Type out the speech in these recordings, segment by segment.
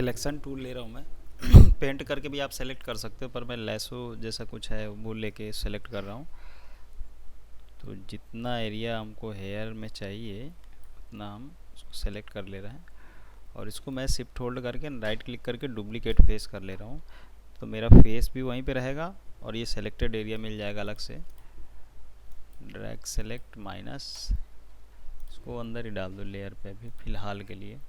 Selection tool ले रहा हूँ मैं। पेंट करके भी आप सेलेक्ट कर सकते हो, पर मैं लेसो जैसा कुछ है वो लेके सेलेक्ट कर रहा हूँ। तो जितना एरिया हमको हेयर में चाहिए उतना हम उसको सेलेक्ट कर ले रहे हैं, और इसको मैं शिफ्ट होल्ड करके राइट क्लिक करके डुप्लीकेट फेस कर ले रहा हूँ। तो मेरा फेस भी वहीं पे रहेगा और ये सेलेक्टेड एरिया मिल जाएगा अलग से। ड्रैग सेलेक्ट माइनस, इसको अंदर ही डाल दो लेयर पे अभी फ़िलहाल के लिए।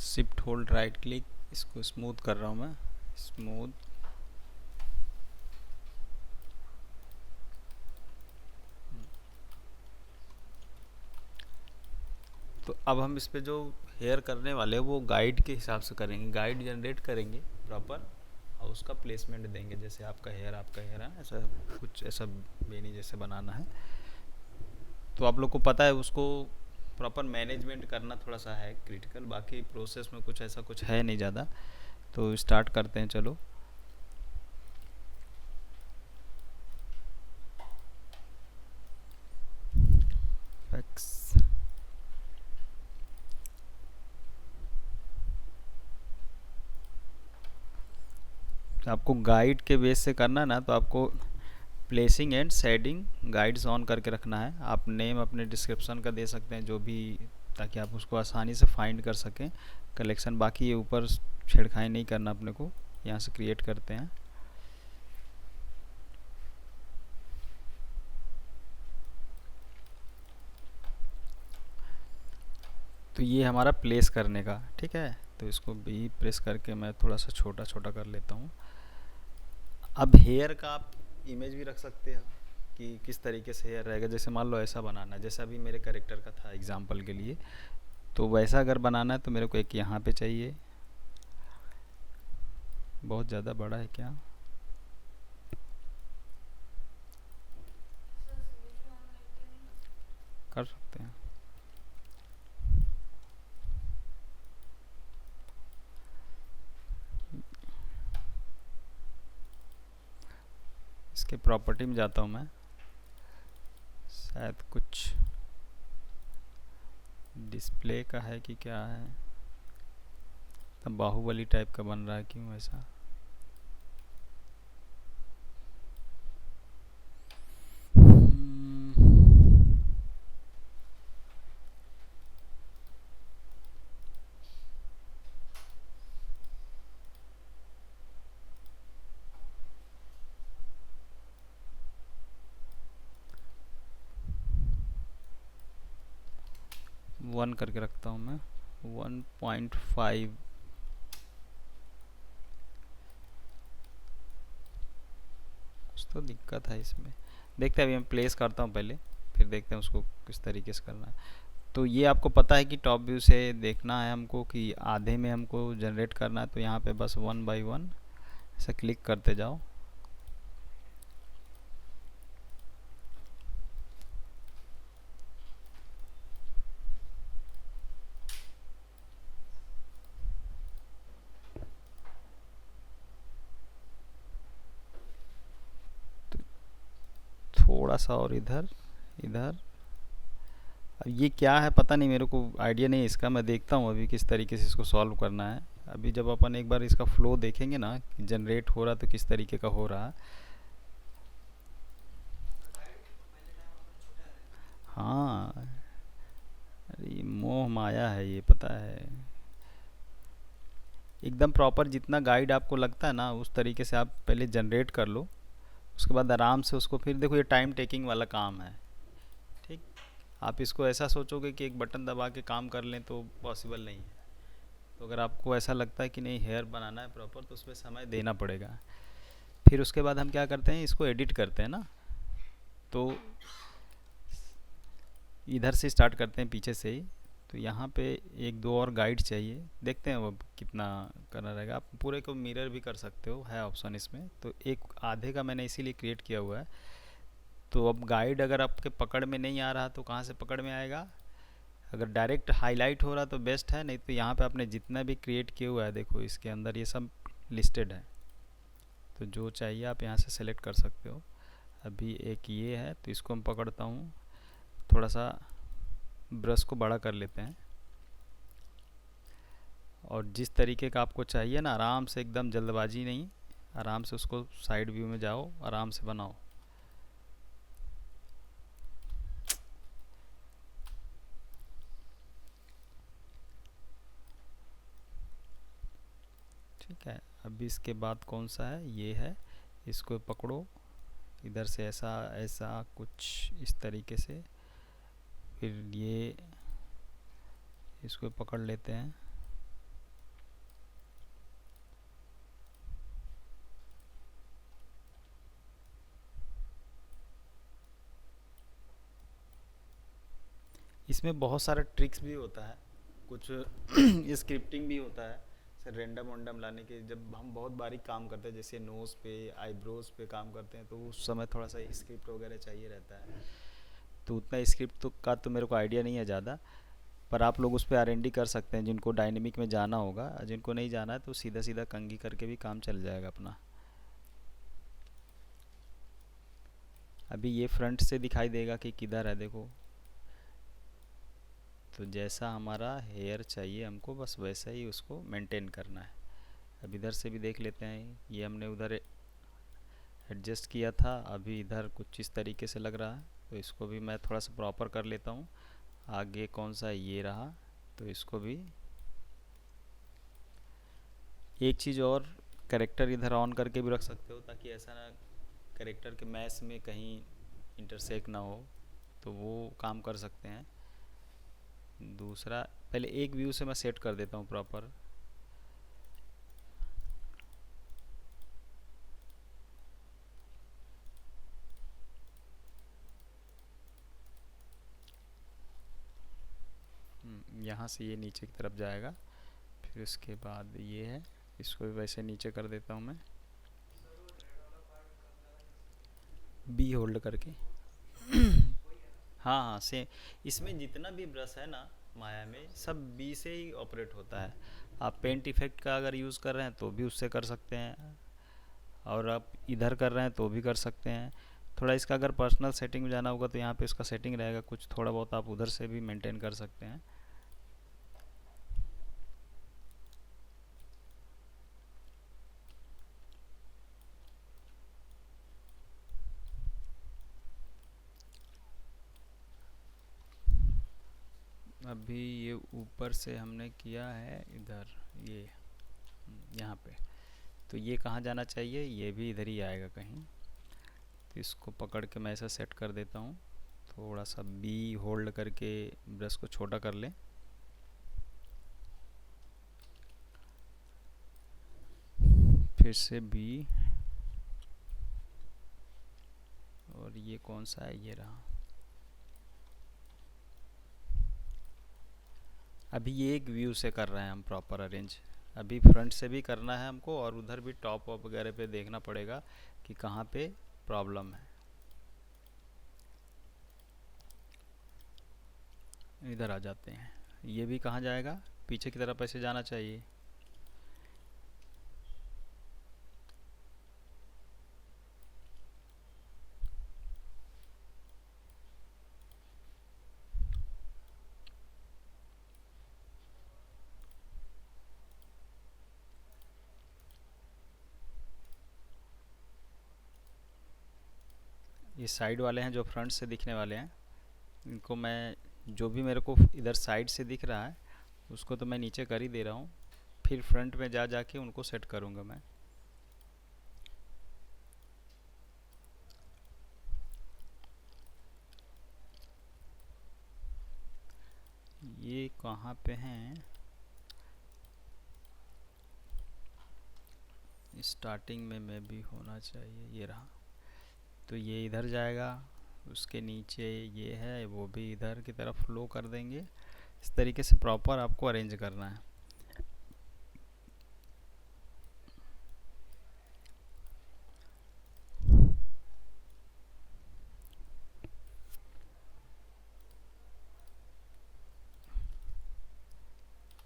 शिफ्ट होल्ड राइट क्लिक, इसको स्मूथ कर रहा हूँ मैं, स्मूथ। तो अब हम इस पे जो हेयर करने वाले हैं वो गाइड के हिसाब से करेंगे, गाइड जनरेट करेंगे प्रॉपर, और उसका प्लेसमेंट देंगे। जैसे आपका हेयर है ऐसा कुछ, ऐसा बेनी जैसे बनाना है, तो आप लोग को पता है उसको प्रॉपर मैनेजमेंट करना थोड़ा सा है क्रिटिकल। बाकी प्रोसेस में कुछ ऐसा कुछ है नहीं ज़्यादा। तो स्टार्ट करते हैं चलो। फैक्स आपको गाइड के बेस से करना ना, तो आपको placing and shading guides on करके रखना है। आप नेम अपने डिस्क्रिप्शन का दे सकते हैं जो भी, ताकि आप उसको आसानी से फाइंड कर सकें कलेक्शन। बाकी ये ऊपर छेड़खानी नहीं करना अपने को, यहाँ से क्रिएट करते हैं। तो ये हमारा प्लेस करने का, ठीक है। तो इसको भी प्रेस करके मैं थोड़ा सा छोटा छोटा कर लेता हूँ। अब हेयर का आप इमेज भी रख सकते हैं कि किस तरीके से हेयर रहेगा। जैसे मान लो ऐसा बनाना है, जैसा अभी मेरे कैरेक्टर का था एग्जांपल के लिए, तो वैसा अगर बनाना है तो मेरे को एक यहाँ पे चाहिए। बहुत ज़्यादा बड़ा है क्या? कर सकते हैं। इसके प्रॉपर्टी में जाता हूँ मैं, शायद कुछ डिस्प्ले का है कि क्या है। तब बाहुबली टाइप का बन रहा है, क्यों ऐसा? वन करके रखता हूँ मैं, 1.5। कुछ तो दिक्कत है इसमें, देखते हैं। अभी मैं प्लेस करता हूँ पहले, फिर देखते हैं उसको किस तरीके से करना है। तो ये आपको पता है कि टॉप व्यू से देखना है हमको कि आधे में हमको जनरेट करना है। तो यहाँ पे बस 1 बाई 1 ऐसा क्लिक करते जाओ। तो थोड़ा सा और इधर इधर। अब ये क्या है पता नहीं, मेरे को आइडिया नहीं है इसका। मैं देखता हूँ अभी किस तरीके से इसको सॉल्व करना है। अभी जब अपन एक बार इसका फ्लो देखेंगे ना कि जनरेट हो रहा तो किस तरीके का हो रहा। हाँ, अरे मोह माया है ये, पता है। एकदम प्रॉपर जितना गाइड आपको लगता है ना उस तरीके से आप पहले जनरेट कर लो। उसके बाद आराम से उसको, फिर देखो ये टाइम टेकिंग वाला काम है, ठीक। आप इसको ऐसा सोचोगे कि एक बटन दबा के काम कर लें तो पॉसिबल नहीं है। तो अगर आपको ऐसा लगता है कि नहीं हेयर बनाना है प्रॉपर, तो उसमें समय देना पड़ेगा। फिर उसके बाद हम क्या करते हैं, इसको एडिट करते हैं ना। तो इधर से स्टार्ट करते हैं, पीछे से ही। तो यहाँ पे एक दो और गाइड चाहिए, देखते हैं वो कितना करना रहेगा। आप पूरे को मिरर भी कर सकते हो, है ऑप्शन इसमें। तो एक आधे का मैंने इसीलिए क्रिएट किया हुआ है। तो अब गाइड अगर आपके पकड़ में नहीं आ रहा तो कहाँ से पकड़ में आएगा? अगर डायरेक्ट हाईलाइट हो रहा तो बेस्ट है, नहीं तो यहाँ पे आपने जितना भी क्रिएट किया हुआ है देखो इसके अंदर ये सब लिस्टेड है। तो जो चाहिए आप यहाँ से सेलेक्ट कर सकते हो। अभी एक ये है, तो इसको मैं पकड़ता हूँ, थोड़ा सा ब्रश को बड़ा कर लेते हैं। और जिस तरीके का आपको चाहिए ना, आराम से, एकदम जल्दबाजी नहीं, आराम से उसको साइड व्यू में जाओ, आराम से बनाओ। ठीक है। अभी इसके बाद कौन सा है, ये है। इसको पकड़ो इधर से, ऐसा ऐसा कुछ इस तरीके से। फिर ये इसको पकड़ लेते हैं। इसमें बहुत सारा ट्रिक्स भी होता है, कुछ स्क्रिप्टिंग भी होता है, जैसे रेंडम वंडम लाने के। जब हम बहुत बारीक काम करते हैं, जैसे नोज़ पे, आईब्रोज पे काम करते हैं, तो उस समय थोड़ा सा स्क्रिप्ट वगैरह चाहिए रहता है। तो उतना स्क्रिप्ट का तो मेरे को आइडिया नहीं है ज़्यादा। पर आप लोग उस पर R&D कर सकते हैं, जिनको डायनेमिक में जाना होगा। जिनको नहीं जाना है तो सीधा सीधा कंघी करके भी काम चल जाएगा अपना। अभी ये फ्रंट से दिखाई देगा कि किधर है, देखो। तो जैसा हमारा हेयर चाहिए हमको, बस वैसा ही उसको मेंटेन करना है। अब इधर से भी देख लेते हैं। ये हमने उधर एडजस्ट किया था, अभी इधर कुछ इस तरीके से लग रहा है। तो इसको भी मैं थोड़ा सा प्रॉपर कर लेता हूँ। आगे कौन सा ये रहा, तो इसको भी एक चीज़ और, करेक्टर इधर ऑन करके भी रख सकते हो, ताकि ऐसा ना करेक्टर के मैच में कहीं इंटरसेक्ट ना हो, तो वो काम कर सकते हैं। दूसरा, पहले एक व्यू से मैं सेट कर देता हूँ प्रॉपर। यहाँ से ये नीचे की तरफ जाएगा। फिर उसके बाद ये है, इसको भी वैसे नीचे कर देता हूँ मैं, बी होल्ड करके। हाँ हाँ, सेम। इसमें जितना भी ब्रश है ना माया में, सब बी से ही ऑपरेट होता है। आप पेंट इफेक्ट का अगर यूज़ कर रहे हैं तो भी उससे कर सकते हैं, और आप इधर कर रहे हैं तो भी कर सकते हैं। थोड़ा इसका अगर पर्सनल सेटिंग में जाना होगा तो यहाँ पे इसका सेटिंग रहेगा कुछ, थोड़ा बहुत आप उधर से भी मेंटेन कर सकते हैं। अभी ये ऊपर से हमने किया है इधर, ये यहाँ पे। तो ये कहाँ जाना चाहिए, ये भी इधर ही आएगा कहीं। तो इसको पकड़ के मैं ऐसा सेट कर देता हूँ। थोड़ा सा बी होल्ड करके ब्रश को छोटा कर लें। फिर से बी, और ये कौन सा है, ये रहा। अभी ये एक व्यू से कर रहे हैं हम प्रॉपर अरेंज। अभी फ्रंट से भी करना है हमको, और उधर भी टॉप वॉप वगैरह पे देखना पड़ेगा कि कहाँ पे प्रॉब्लम है। इधर आ जाते हैं। ये भी कहाँ जाएगा, पीछे की तरफ ऐसे जाना चाहिए। ये साइड वाले हैं जो फ्रंट से दिखने वाले हैं, इनको मैं, जो भी मेरे को इधर साइड से दिख रहा है उसको तो मैं नीचे कर ही दे रहा हूँ। फिर फ्रंट में जा जाके उनको सेट करूँगा मैं। कहाँ पे हैं, स्टार्टिंग में भी होना चाहिए, ये रहा। तो ये इधर जाएगा, उसके नीचे ये है, वो भी इधर की तरफ फ्लो कर देंगे। इस तरीके से प्रॉपर आपको अरेंज करना है।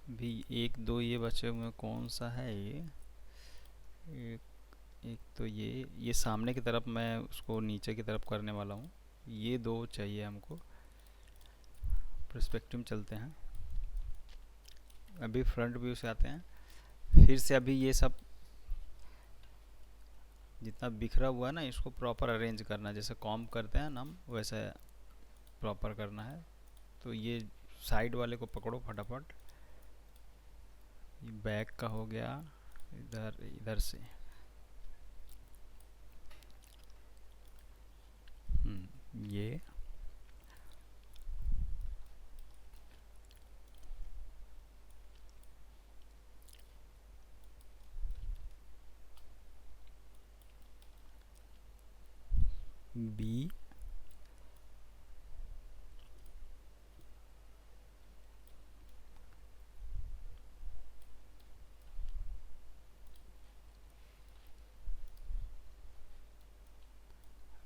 भी एक दो ये बचे हुए, कौन सा है ये, एक एक तो ये सामने की तरफ मैं उसको नीचे की तरफ करने वाला हूँ। ये दो चाहिए हमको। पर्सपेक्टिव में चलते हैं, अभी फ्रंट व्यू से आते हैं फिर से। अभी ये सब जितना बिखरा हुआ है ना, इसको प्रॉपर अरेंज करना है, जैसे कॉम करते हैं ना हम, वैसे प्रॉपर करना है। तो ये साइड वाले को पकड़ो फटाफट। ये बैक का हो गया, इधर इधर से। ये बी,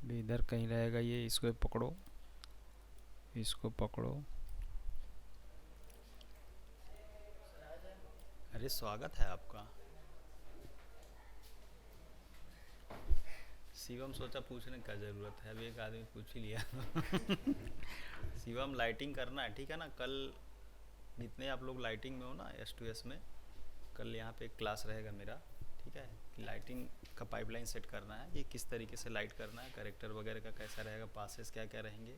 भी इधर कहीं रहेगा ये, इसको पकड़ो, इसको पकड़ो। अरे स्वागत है आपका। शिवम सोचा पूछने का ज़रूरत है, अभी एक आदमी पूछ ही लिया। शिवम लाइटिंग करना है, ठीक है ना। कल जितने आप लोग लाइटिंग में हो ना, S2S में, कल यहाँ पे एक क्लास रहेगा मेरा, ठीक है। कि लाइटिंग का पाइपलाइन सेट करना है, ये किस तरीके से लाइट करना है, करेक्टर वगैरह का कैसा रहेगा, पासेस क्या क्या रहेंगे,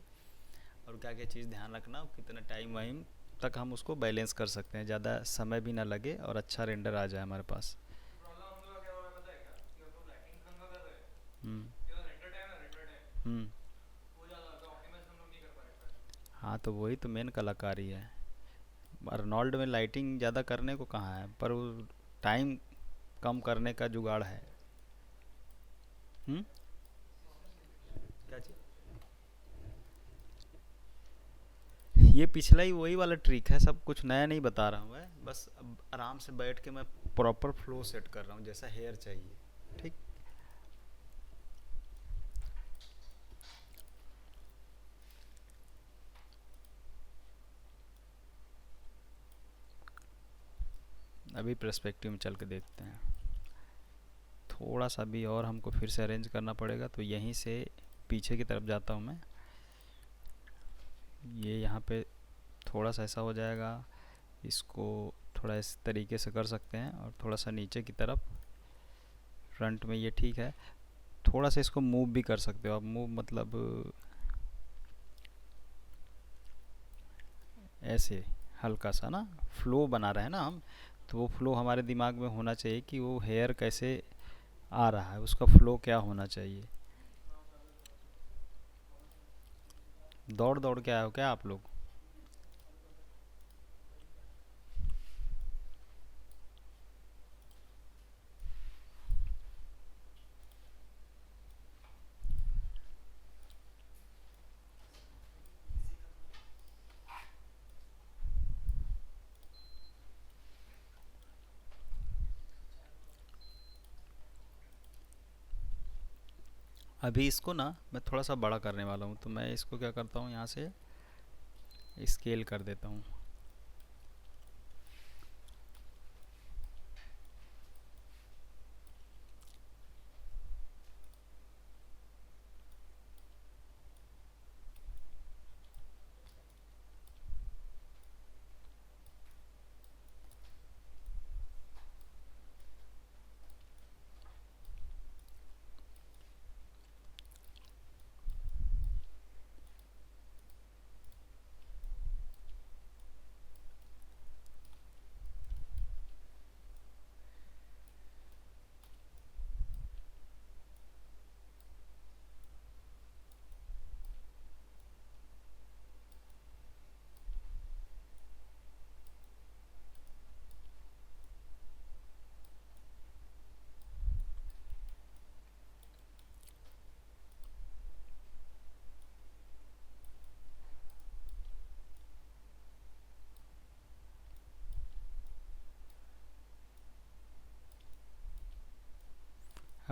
और क्या क्या चीज़ ध्यान रखना, कितना टाइम वाइम तक हम उसको बैलेंस कर सकते हैं, ज़्यादा समय भी ना लगे और अच्छा रेंडर आ जाए हमारे पास। हम्म। हम्म। हाँ, तो वही तो मेन कलाकारी है। अर्नोल्ड में लाइटिंग ज़्यादा करने को कहाँ है, पर वो टाइम कम करने का जुगाड़ है। हम्म। क्या चीज़? ये पिछला ही वही वाला ट्रिक है, सब कुछ नया नहीं बता रहा हूँ मैं, बस अब आराम से बैठ के मैं प्रॉपर फ्लो सेट कर रहा हूँ, जैसा हेयर चाहिए, ठीक। अभी पर्सपेक्टिव में चल के देखते हैं। थोड़ा सा भी और हमको फिर से अरेंज करना पड़ेगा, तो यहीं से पीछे की तरफ जाता हूँ मैं। ये यहाँ पे थोड़ा सा ऐसा हो जाएगा, इसको थोड़ा इस तरीके से कर सकते हैं, और थोड़ा सा नीचे की तरफ फ्रंट में ये ठीक है। थोड़ा सा इसको मूव भी कर सकते हो आप, मूव मतलब ऐसे हल्का सा ना, फ्लो बना रहे हैं ना हम, तो वो फ्लो हमारे दिमाग में होना चाहिए कि वो हेयर कैसे आ रहा है, उसका फ्लो क्या होना चाहिए। दौड़ दौड़ के आए हो क्या आप लोग? अभी इसको ना मैं थोड़ा सा बड़ा करने वाला हूँ, तो मैं इसको क्या करता हूँ, यहाँ से स्केल कर देता हूँ।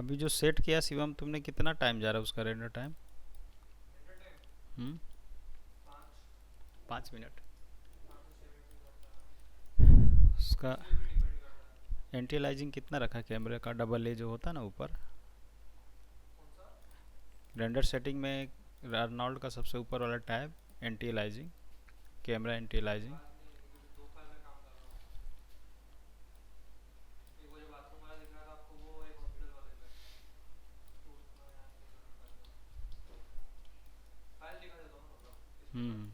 अभी जो सेट किया शिवम तुमने, कितना टाइम जा रहा है उसका रेंडर टाइम? 5 मिनट। उसका एंटी अलाइजिंग कितना रखा कैमरे का? डबल ए जो होता है ना ऊपर रेंडर सेटिंग में, आर्नोल्ड का सबसे ऊपर वाला टैब, एंटी अलाइजिंग, कैमरा एंटी अलाइजिंग। हम्म।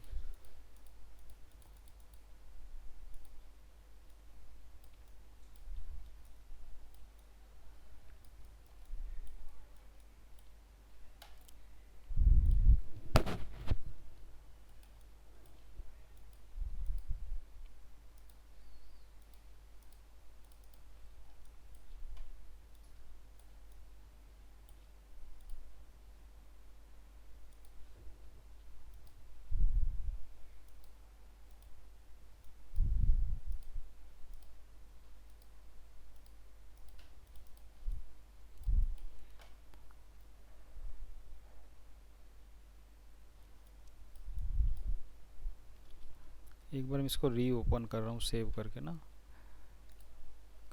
एक बार मैं इसको री ओपन कर रहा हूँ सेव करके ना,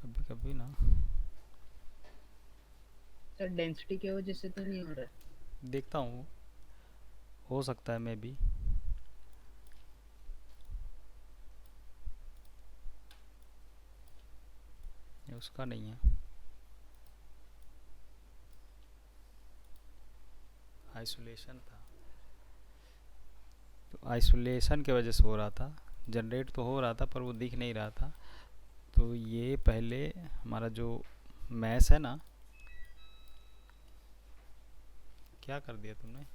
कभी कभी ना। सर डेंसिटी की वजह से तो नहीं हो रहा है? देखता हूँ, हो सकता है मैं भी। ये उसका नहीं है, आइसोलेशन था। तो आइसोलेशन की वजह से हो रहा था, जनरेट तो हो रहा था पर वो दिख नहीं रहा था। तो ये पहले हमारा जो मैश है ना, क्या कर दिया तुमने?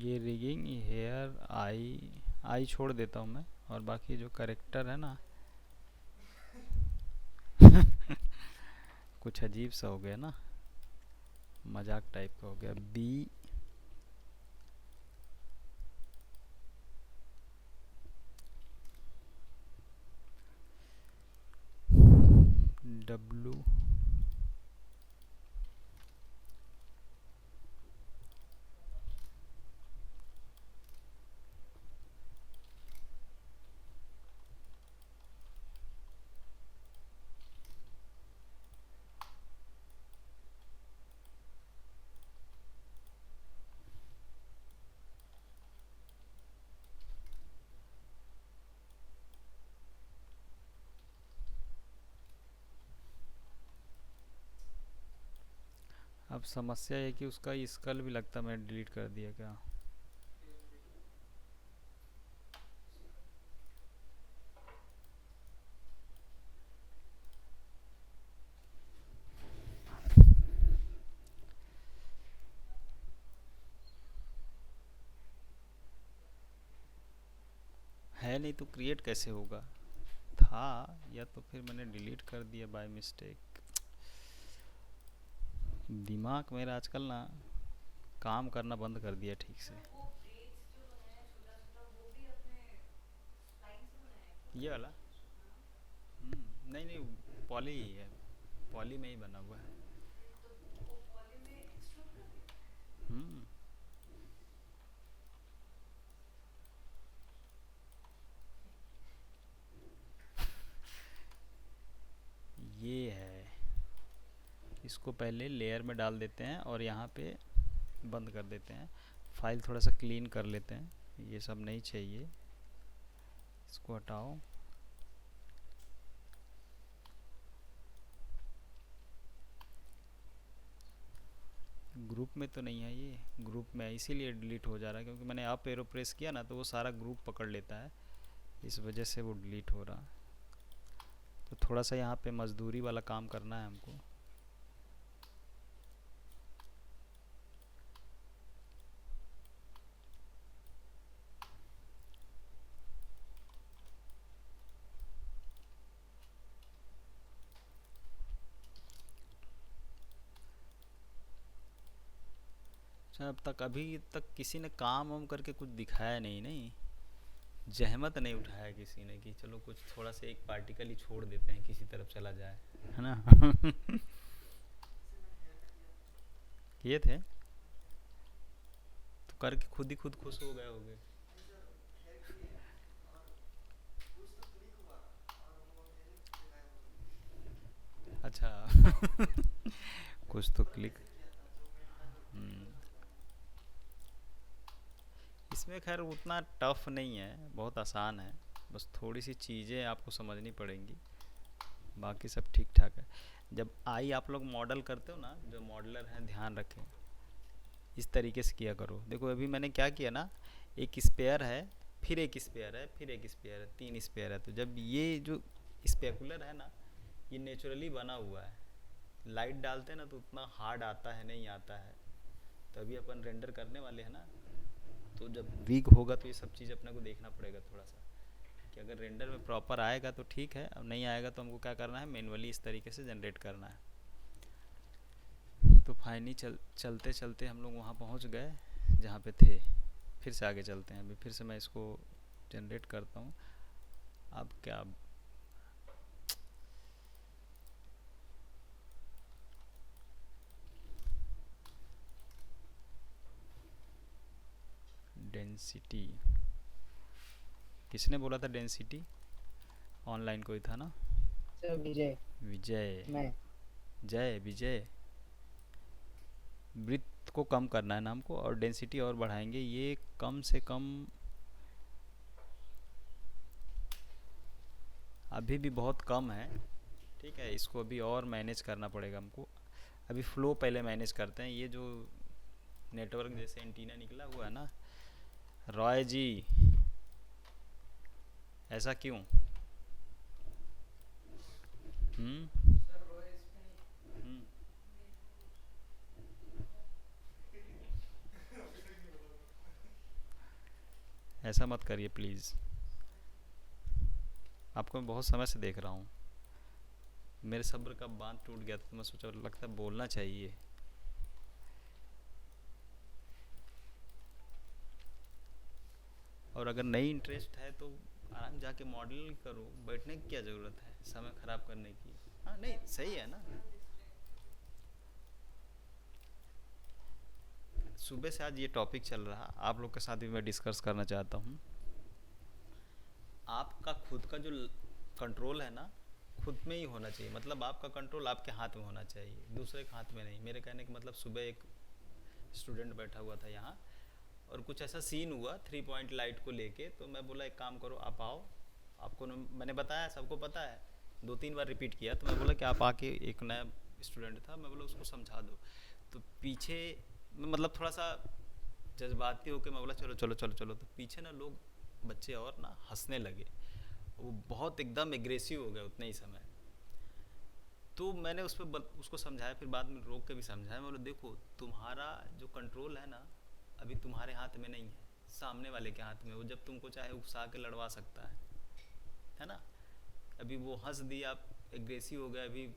ये रिगिंग हेयर आई, आई छोड़ देता हूँ मैं, और बाकी जो करेक्टर है ना कुछ अजीब सा हो गया ना, मजाक टाइप का हो गया। बी डब्लू अब समस्या है कि उसका स्कल भी लगता मैंने डिलीट कर दिया क्या? है नहीं तो क्रिएट कैसे होगा? था, या तो फिर मैंने डिलीट कर दिया बाय मिस्टेक। दिमाग मेरा आजकल ना काम करना बंद कर दिया ठीक से। ये वाला नहीं नहीं, पॉली ही है, पॉली में ही बना हुआ है। हम्म। ये है, इसको पहले लेयर में डाल देते हैं और यहाँ पे बंद कर देते हैं। फाइल थोड़ा सा क्लीन कर लेते हैं, ये सब नहीं चाहिए, इसको हटाओ। ग्रुप में तो नहीं है ये, ग्रुप में इसीलिए डिलीट हो जा रहा है क्योंकि मैंने अप एरो प्रेस किया ना तो वो सारा ग्रुप पकड़ लेता है, इस वजह से वो डिलीट हो रहा। तो थोड़ा सा यहाँ पे मजदूरी वाला काम करना है हमको। अच्छा, अब तक अभी तक किसी ने काम वाम करके कुछ दिखाया नहीं नहीं, जहमत नहीं उठाया किसी ने कि चलो कुछ थोड़ा सा एक पार्टिकल ही छोड़ देते हैं, किसी तरफ चला जाए, है ना। किए थे तो करके खुद ही खुद खुश हो गए होगे। अच्छा। कुछ तो क्लिक। हम्म, इसमें खैर उतना टफ नहीं है, बहुत आसान है। बस थोड़ी सी चीज़ें आपको समझनी पड़ेंगी, बाकी सब ठीक ठाक है। जब आई आप लोग मॉडल करते हो ना, जो मॉडलर हैं ध्यान रखें, इस तरीके से किया करो। देखो अभी मैंने क्या किया ना, एक स्पेयर है, फिर एक स्पेयर है, फिर एक स्पेयर है, तीन स्पेयर है। तो जब ये जो स्पेकुलर है ना, ये नेचुरली बना हुआ है, लाइट डालते हैं ना तो उतना हार्ड आता है नहीं आता है। तो अभी अपन रेंडर करने वाले हैं ना, तो जब वीक होगा तो ये सब चीज़ अपने को देखना पड़ेगा थोड़ा सा, कि अगर रेंडर में प्रॉपर आएगा तो ठीक है, अब नहीं आएगा तो हमको क्या करना है, मैनुअली इस तरीके से जनरेट करना है। तो फाइनली चलते चलते हम लोग वहाँ पहुँच गए जहाँ पे थे। फिर से आगे चलते हैं, अभी फिर से मैं इसको जनरेट करता हूँ। अब क्या, डेंसिटी, किसने बोला था डेंसिटी? ऑनलाइन कोई था ना, सर विजय। विजय। मैं। जय विजय। ब्रीथ को कम करना है ना हमको, और डेंसिटी और बढ़ाएंगे, ये कम से कम अभी भी बहुत कम है। ठीक है, इसको अभी और मैनेज करना पड़ेगा हमको। अभी फ्लो पहले मैनेज करते हैं। ये जो नेटवर्क जैसे एंटीना निकला हुआ है ना, रॉय जी, ऐसा क्यों? हम्म। हम्म, ऐसा मत करिए प्लीज़, आपको मैं बहुत समय से देख रहा हूँ। मेरे सब्र का बांध टूट गया था, तो मैं सोचा लगता है बोलना चाहिए। और अगर नहीं इंटरेस्ट है तो आराम जाके मॉडल करो, बैठने की क्या ज़रूरत है समय ख़राब करने की। हाँ नहीं, सही है ना। सुबह से आज ये टॉपिक चल रहा, आप लोग के साथ भी मैं डिस्कस करना चाहता हूँ। आपका खुद का जो कंट्रोल है ना, खुद में ही होना चाहिए। मतलब आपका कंट्रोल आपके हाथ में होना चाहिए, दूसरे के हाथ में नहीं। मेरे कहने का मतलब, सुबह एक स्टूडेंट बैठा हुआ था यहाँ, और कुछ ऐसा सीन हुआ 3 पॉइंट लाइट को लेके, तो मैं बोला एक काम करो, आप आओ। आपको मैंने बताया, सबको पता है, 2-3 बार रिपीट किया। तो मैं बोला कि आप आके, एक नया स्टूडेंट था, मैं बोला उसको समझा दो। तो पीछे मतलब थोड़ा सा जज्बाती होकर मैं बोला चलो चलो चलो चलो, तो पीछे ना लोग, बच्चे और ना हंसने लगे। वो बहुत एकदम एग्रेसिव हो गए उतने ही समय। तो मैंने उस पर उसको समझाया, फिर बाद में रोक के भी समझाया। मैं बोला देखो, तुम्हारा जो कंट्रोल है ना, अभी तुम्हारे हाथ में नहीं है, सामने वाले के हाथ में। वो जब तुमको चाहे उकसा के लड़वा सकता है ना। अभी वो हंस दिया, आप एग्रेसिव हो गए, अभी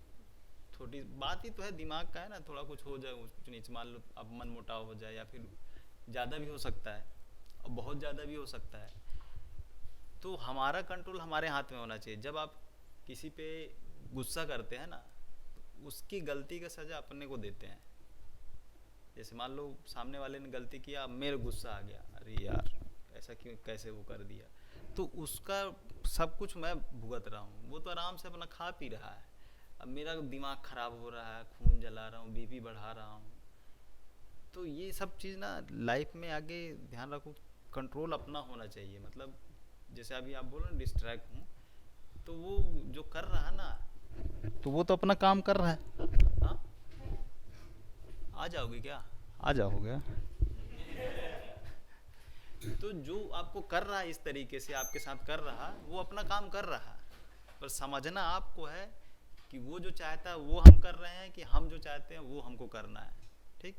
छोटी बात ही तो है, दिमाग का है ना, थोड़ा कुछ हो जाए, कुछ नीच, मान लो अब मन मुटाव हो जाए, या फिर ज़्यादा भी हो सकता है, और बहुत ज़्यादा भी हो सकता है। तो हमारा कंट्रोल हमारे हाथ में होना चाहिए। जब आप किसी पे गुस्सा करते हैं ना, तो उसकी गलती का सज़ा अपने को देते हैं। जैसे मान लो सामने वाले ने गलती किया, अब मेरे गुस्सा आ गया, अरे यार ऐसा क्यों, कैसे वो कर दिया, तो उसका सब कुछ मैं भुगत रहा हूँ। वो तो आराम से अपना खा पी रहा है, अब मेरा दिमाग ख़राब हो रहा है, खून जला रहा हूँ, बीपी बढ़ा रहा हूँ। तो ये सब चीज़ ना लाइफ में आगे ध्यान रखो, कंट्रोल अपना होना चाहिए। मतलब जैसे अभी आप बोलो ना डिस्ट्रैक्ट हूँ, तो वो जो कर रहा है ना, तो वो तो अपना काम कर रहा है। हाँ, आ जाओगे क्या? आ जाओगे। तो जो आपको कर रहा है इस तरीके से आपके साथ कर रहा, वो अपना काम कर रहा, पर समझना आपको है कि वो जो चाहता है वो हम कर रहे हैं, कि हम जो चाहते हैं वो हमको करना है। ठीक।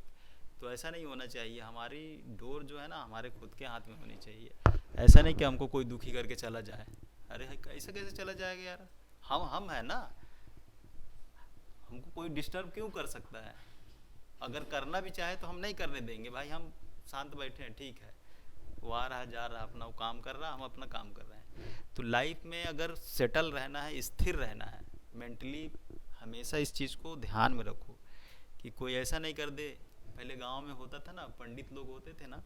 तो ऐसा नहीं होना चाहिए। हमारी डोर जो है ना, हमारे खुद के हाथ में होनी चाहिए। ऐसा नहीं कि हमको कोई दुखी करके चला जाए। अरे ऐसा कैसे चला जाएगा यार, हम है ना, हमको कोई डिस्टर्ब क्यों कर सकता है? अगर करना भी चाहे तो हम नहीं करने देंगे भाई, हम शांत बैठे हैं, ठीक है। वो आ रहा जा रहा अपना वो काम कर रहा, हम अपना काम कर रहे हैं। तो लाइफ में अगर सेटल रहना है, स्थिर रहना है मेंटली, हमेशा इस चीज़ को ध्यान में रखो कि कोई ऐसा नहीं कर दे। पहले गांव में होता था ना, पंडित लोग होते थे ना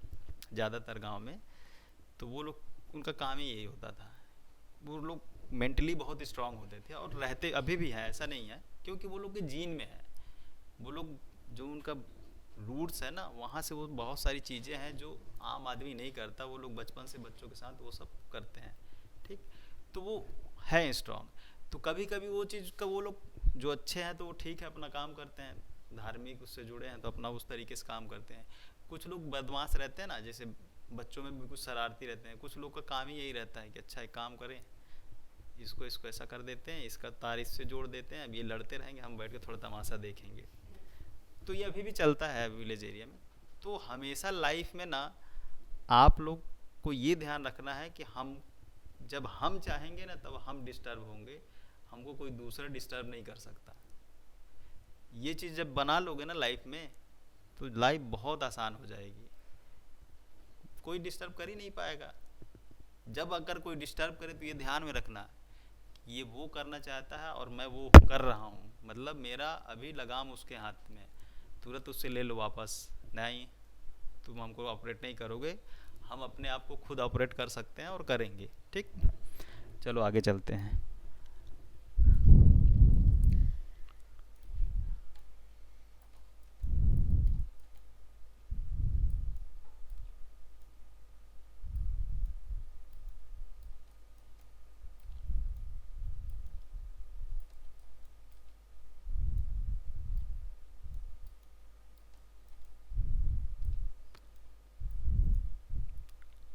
ज़्यादातर गांव में, तो वो लोग, उनका काम ही यही होता था। वो लोग मेंटली बहुत स्ट्रांग होते थे और रहते अभी भी हैं, ऐसा नहीं है, क्योंकि वो लोग के जीन में है। वो लोग जो उनका रूट्स है ना, वहाँ से वो बहुत सारी चीज़ें हैं जो आम आदमी नहीं करता। वो लोग बचपन से बच्चों के साथ वो सब करते हैं, ठीक। तो वो है स्ट्रांग। तो कभी कभी वो चीज़ का वो लोग जो अच्छे हैं तो वो ठीक है, अपना काम करते हैं, धार्मिक उससे जुड़े हैं तो अपना उस तरीके से काम करते हैं। कुछ लोग बदमाश रहते हैं ना, जैसे बच्चों में भी कुछ शरारती रहते हैं। कुछ लोग का काम ही यही रहता है कि अच्छा एक काम करें, इसको इसको ऐसा कर देते हैं, इसका तार इससे जोड़ देते हैं, अब ये लड़ते रहेंगे, हम बैठ के थोड़ा तमाशा देखेंगे। तो ये अभी भी चलता है विलेज एरिया में। तो हमेशा लाइफ में ना आप लोग को ये ध्यान रखना है कि हम जब हम चाहेंगे ना तब हम डिस्टर्ब होंगे, हमको कोई दूसरा डिस्टर्ब नहीं कर सकता। ये चीज़ जब बना लोगे ना लाइफ में, तो लाइफ बहुत आसान हो जाएगी। कोई डिस्टर्ब कर ही नहीं पाएगा। जब अगर कोई डिस्टर्ब करे तो ये ध्यान में रखना, ये वो करना चाहता है और मैं वो कर रहा हूँ, मतलब मेरा अभी लगाम उसके हाथ में, तुरंत उससे ले लो वापस। नहीं, तुम हमको ऑपरेट नहीं करोगे, हम अपने आप को खुद ऑपरेट कर सकते हैं और करेंगे, ठीक। चलो आगे चलते हैं।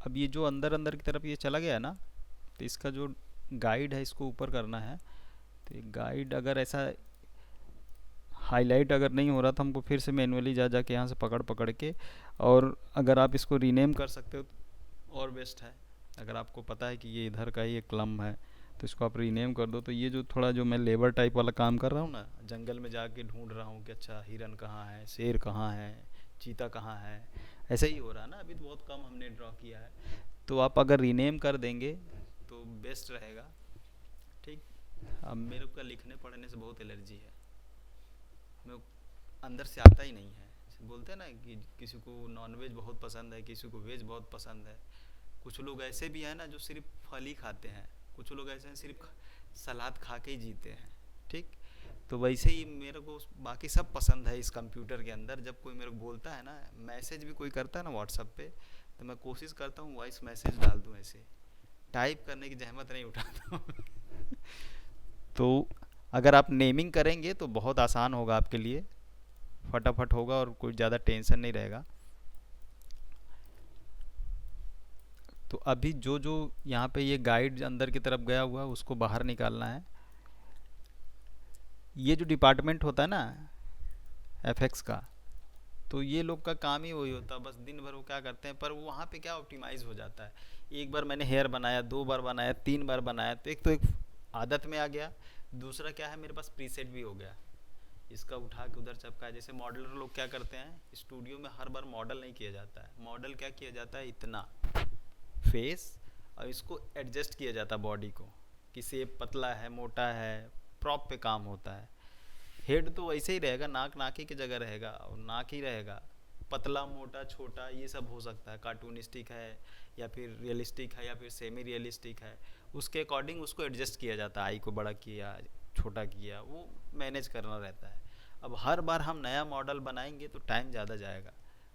अब ये जो अंदर अंदर की तरफ ये चला गया ना, तो इसका जो गाइड है इसको ऊपर करना है। तो गाइड अगर ऐसा हाईलाइट अगर नहीं हो रहा तो हमको फिर से मैनुअली जा जा के यहाँ से पकड़ पकड़ के, और अगर आप इसको रीनेम कर सकते हो तो और बेस्ट है। अगर आपको पता है कि ये इधर का ही एक क्लम है तो इसको आप रीनेम कर दो। तो ये जो थोड़ा जो मैं लेबर टाइप वाला काम कर रहा हूँ ना, जंगल में जाके ढूंढ रहा हूँ कि अच्छा हिरन कहाँ है, शेर कहाँ है, चीता कहाँ है, ऐसे ही हो रहा है ना। अभी तो बहुत कम हमने ड्रॉ किया है, तो आप अगर रीनेम कर देंगे तो बेस्ट रहेगा, ठीक। अब मेरे को लिखने पढ़ने से बहुत एलर्जी है, मैं अंदर से आता ही नहीं है। बोलते हैं ना कि किसी को नॉनवेज बहुत पसंद है, किसी को वेज बहुत पसंद है। कुछ लोग ऐसे भी हैं ना जो सिर्फ फल ही खाते हैं, कुछ लोग ऐसे हैं सिर्फ सलाद खा के ही जीते हैं, ठीक। तो वैसे ही मेरे को बाकी सब पसंद है इस कंप्यूटर के अंदर। जब कोई मेरे को बोलता है ना, मैसेज भी कोई करता है ना व्हाट्सअप पे, तो मैं कोशिश करता हूँ वॉइस मैसेज डाल दूँ, ऐसे टाइप करने की जहमत नहीं उठाता हूँ। तो अगर आप नेमिंग करेंगे तो बहुत आसान होगा आपके लिए, फटाफट होगा और कोई ज़्यादा टेंशन नहीं रहेगा। तो अभी जो जो यहाँ पे ये गाइड अंदर की तरफ गया हुआ है उसको बाहर निकालना है। ये जो डिपार्टमेंट होता है ना एफएक्स का, तो ये लोग का काम ही वही होता है, बस दिन भर वो क्या करते हैं, पर वो वहाँ पे क्या ऑप्टिमाइज़ हो जाता है। एक बार मैंने हेयर बनाया, 2 बार बनाया, 3 बार बनाया, तो एक आदत में आ गया। दूसरा क्या है, मेरे पास प्रीसेट भी हो गया, इसका उठा के उधर चपका है। जैसे मॉडलर लोग क्या करते हैं, स्टूडियो में हर बार मॉडल नहीं किया जाता है। मॉडल क्या किया जाता है, इतना फेस, और इसको एडजस्ट किया जाता है बॉडी को, कि शेप पतला है मोटा है, प्रॉप पे काम होता है। हेड तो वैसे ही रहेगा, नाक नाक ही की जगह रहेगा और नाक ही रहेगा। पतला मोटा छोटा ये सब हो सकता है, कार्टूनिस्टिक है या फिर रियलिस्टिक है या फिर सेमी रियलिस्टिक है, उसके अकॉर्डिंग उसको एडजस्ट किया जाता है। आई को बड़ा किया छोटा किया, वो मैनेज करना रहता है। अब हर बार हम नया मॉडल बनाएंगे तो टाइम ज़्यादा जाएगा।